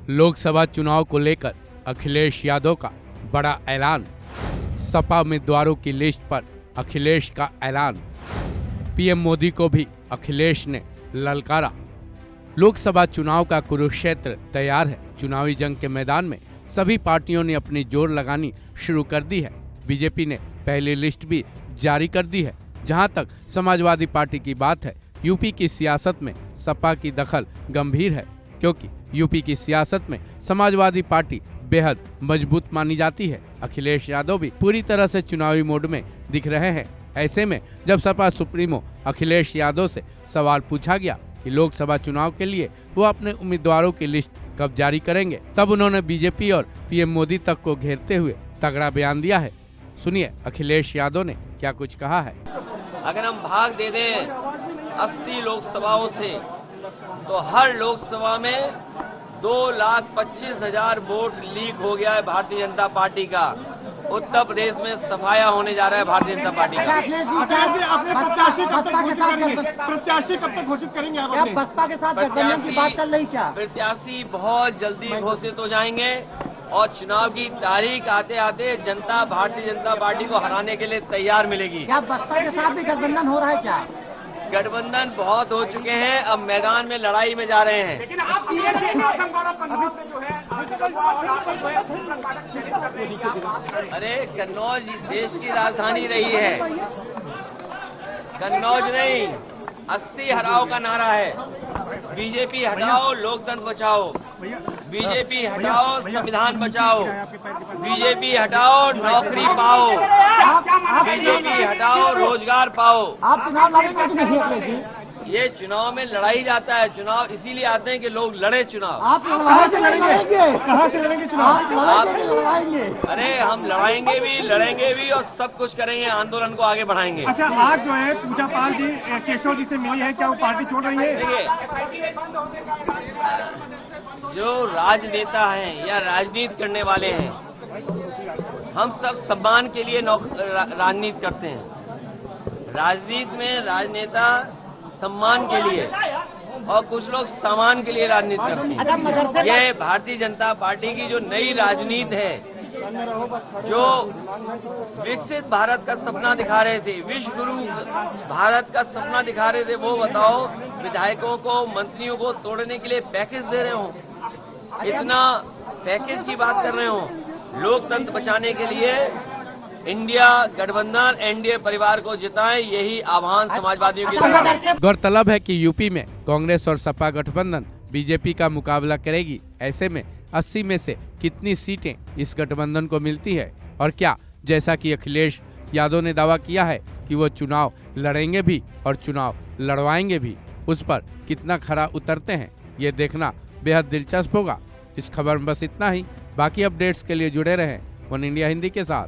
लोकसभा चुनाव को लेकर अखिलेश यादव का बड़ा ऐलान। सपा उम्मीदवारों की लिस्ट पर अखिलेश का ऐलान। पीएम मोदी को भी अखिलेश ने ललकारा। लोकसभा चुनाव का कुरुक्षेत्र तैयार है। चुनावी जंग के मैदान में सभी पार्टियों ने अपनी जोर लगानी शुरू कर दी है। बीजेपी ने पहली लिस्ट भी जारी कर दी है। जहां तक समाजवादी पार्टी की बात है, यूपी की सियासत में सपा की दखल गंभीर है, क्योंकि यूपी की सियासत में समाजवादी पार्टी बेहद मजबूत मानी जाती है। अखिलेश यादव भी पूरी तरह से चुनावी मोड में दिख रहे हैं। ऐसे में जब सपा सुप्रीमो अखिलेश यादव से सवाल पूछा गया कि लोकसभा चुनाव के लिए वो अपने उम्मीदवारों की लिस्ट कब जारी करेंगे, तब उन्होंने बीजेपी और पीएम मोदी तक को घेरते हुए तगड़ा बयान दिया है। सुनिए अखिलेश यादव ने क्या कुछ कहा है। अगर हम भाग दे दें 80 लोकसभाओं से, तो हर लोकसभा में 2,25,000 वोट लीक हो गया है भारतीय जनता पार्टी का। उत्तर प्रदेश में सफाया होने जा रहा है भारतीय जनता पार्टी का। आपने प्रत्याशी कब तक घोषित करेंगे? प्रत्याशी कब तक घोषित करेंगे? आप बसपा के साथ गठबंधन की बात चल रही क्या? प्रत्याशी बहुत जल्दी घोषित हो जाएंगे और चुनाव की तारीख आते आते जनता भारतीय जनता पार्टी को हराने के लिए तैयार मिलेगी। क्या बसपा के साथ भी गठबंधन हो रहा है क्या? गठबंधन बहुत हो चुके हैं, अब मैदान में लड़ाई में जा रहे हैं। लेकिन आप अरे कन्नौज देश की राजधानी रही है, कन्नौज नहीं। 80 हराओ का नारा है। बीजेपी हटाओ, लोकतंत्र बचाओ। बीजेपी हटाओ, संविधान बचाओ। बीजेपी हटाओ, नौकरी पाओ। बीजेपी हटाओ, रोजगार पाओ। आप चुनाव लड़ेंगे कि नहीं लड़ेंगे? ये चुनाव में लड़ाई जाता है। चुनाव इसीलिए आते हैं कि लोग लड़े चुनाव। आप कहाँ से लड़ेंगे? कहाँ से लड़ेंगे चुनाव? लड़ाएंगे। अरे हम लड़ाएंगे भी, लड़ेंगे भी और सब कुछ करेंगे, आंदोलन को आगे बढ़ाएंगे। अच्छा, आज जो है पूजा पाल जी केशव जी से मिली है, क्या वो पार्टी छोड़ रही है? देखिए, जो राजनेता हैं या राजनीति करने वाले हैं, हम सब सम्मान के लिए राजनीति करते हैं। राजनीति में राजनेता सम्मान के लिए और कुछ लोग सामान के लिए राजनीति करते हैं। ये भारतीय जनता पार्टी की जो नई राजनीति है, जो विकसित भारत का सपना दिखा रहे थे, विश्व गुरु भारत का सपना दिखा रहे थे, वो बताओ विधायकों को, मंत्रियों को तोड़ने के लिए पैकेज दे रहे हो, इतना पैकेज की बात कर रहे हो। लोकतंत्र बचाने के लिए इंडिया गठबंधन एनडीए परिवार को जिताएं, यही आह्वान समाजवादियों की तरफ। गौरतलब है कि यूपी में कांग्रेस और सपा गठबंधन बीजेपी का मुकाबला करेगी। ऐसे में 80 में से कितनी सीटें इस गठबंधन को मिलती है, और क्या जैसा कि अखिलेश यादव ने दावा किया है कि वो चुनाव लड़ेंगे भी और चुनाव लड़वाएंगे भी, उस पर कितना खरा उतरते हैं, ये देखना बेहद दिलचस्प होगा। इस खबर में बस इतना ही। बाकी अपडेट्स के लिए जुड़े रहें वन इंडिया हिंदी के साथ।